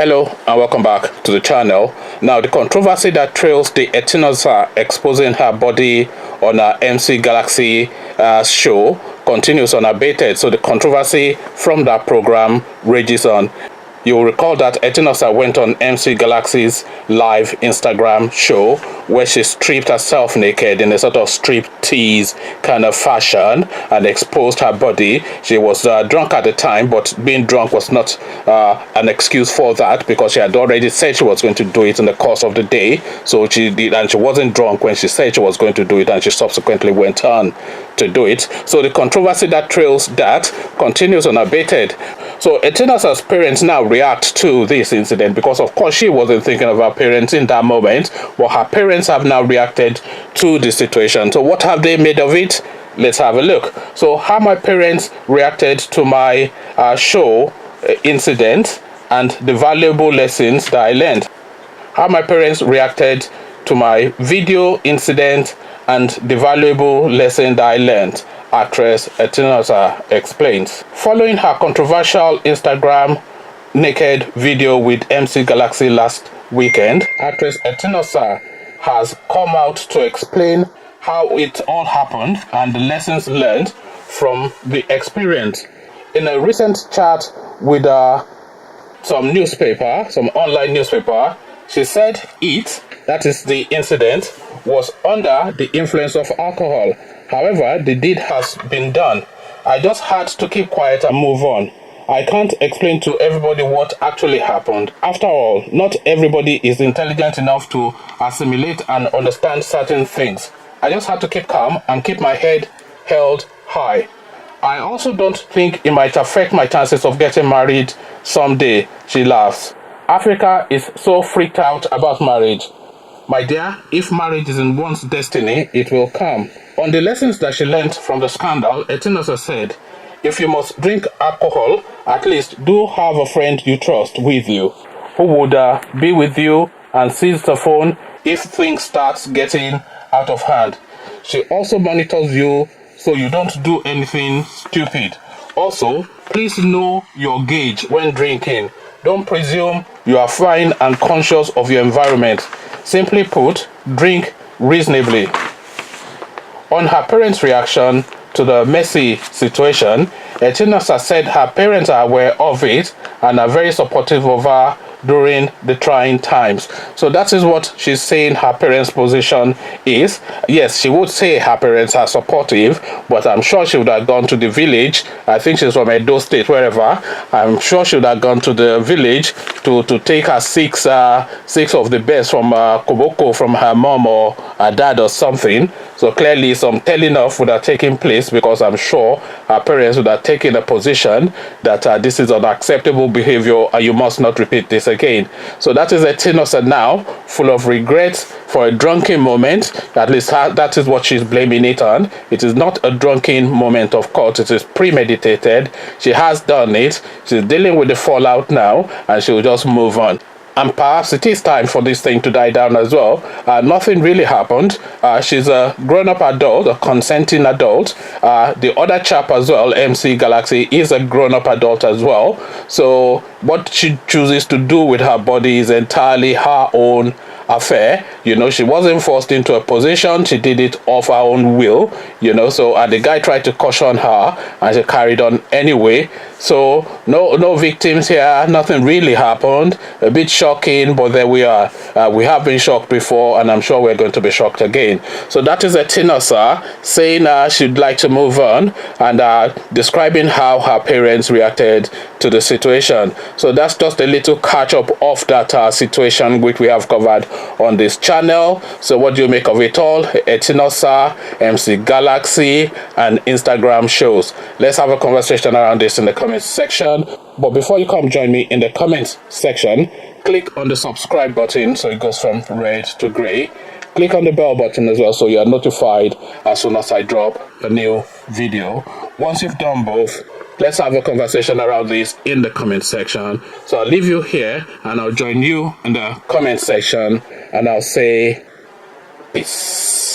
Hello and welcome back to the channel. Now, the controversy that trails the Etinosa exposing her body on her MC Galaxy show continues unabated. So the controversy from that program rages on. You'll recall that Etinosa went on MC Galaxy's live Instagram show where she stripped herself naked in a sort of strip-tease kind of fashion and exposed her body. She was drunk at the time, but being drunk was not an excuse for that because she had already said she was going to do it in the course of the day. So she did, and she wasn't drunk when she said she was going to do it, and she subsequently went on to do it. So the controversy that trails that continues unabated. So Etinosa's parents now react to this incident because, of course, she wasn't thinking of her parents in that moment, but her parents have now reacted to the situation. So what have they made of it? Let's have a look. So how my parents reacted to my show incident and the valuable lessons that I learned. How my parents reacted to my video incident and the valuable lesson that I learned. Actress Etinosa explains. Following her controversial Instagram naked video with MC Galaxy last weekend, actress Etinosa has come out to explain how it all happened and the lessons learned from the experience. In a recent chat with some online newspaper, she said that is the incident, was under the influence of alcohol. However, the deed has been done. I just had to keep quiet and move on. I can't explain to everybody what actually happened. After all, not everybody is intelligent enough to assimilate and understand certain things. I just had to keep calm and keep my head held high. I also don't think it might affect my chances of getting married someday, she laughs. Africa is so freaked out about marriage. My dear, if marriage is in one's destiny, it will come. On the lessons that she learned from the scandal, Etinosa said, if you must drink alcohol, at least do have a friend you trust with you, who would be with you and seize the phone if things start getting out of hand. She also monitors you so you don't do anything stupid. Also, please know your gauge when drinking. Don't presume you are fine and conscious of your environment. Simply put, drink reasonably. On her parents' reaction to the messy situation, Etinosa said her parents are aware of it and are very supportive of her during the trying times. So that is what she's saying her parents' position is. Yes, she would say her parents are supportive, but I'm sure she would have gone to the village. I think she's from Edo State, wherever. I'm sure she would have gone to the village to take her six of the best from Koboko from her mom or her dad or something. So clearly some telling off would have taken place because I'm sure her parents would have taken a position that this is unacceptable behavior and you must not repeat this again. So that is Etinosa now, full of regrets for a drunken moment. At least that is what she's blaming it on. It is not a drunken moment, of course. It is premeditated. She has done it. She's dealing with the fallout now, and she will just move on. And perhaps it is time for this thing to die down as well. Nothing really happened. She's a grown-up adult, a consenting adult. The other chap as well, MC Galaxy, is a grown-up adult as well. So what she chooses to do with her body is entirely her own affair. You know, she wasn't forced into a position. She did it of her own will, you know. So the guy tried to caution her and she carried on anyway. So no victims here. Nothing really happened. A bit shocking, but there we are. We have been shocked before, and I'm sure we're going to be shocked again. So that is Etinosa saying she'd like to move on and describing how her parents reacted to the situation. So that's just a little catch up of that situation which we have covered on this channel. So what do you make of it all? Etinosa, MC Galaxy, and Instagram shows. Let's have a conversation around this in the comments section. But before you come join me in the comments section, click on the subscribe button so it goes from red to gray. Click on the bell button as well so you are notified as soon as I drop a new video. Once you've done both, let's have a conversation around this in the comment section. So I'll leave you here and I'll join you in the comment section and I'll say peace.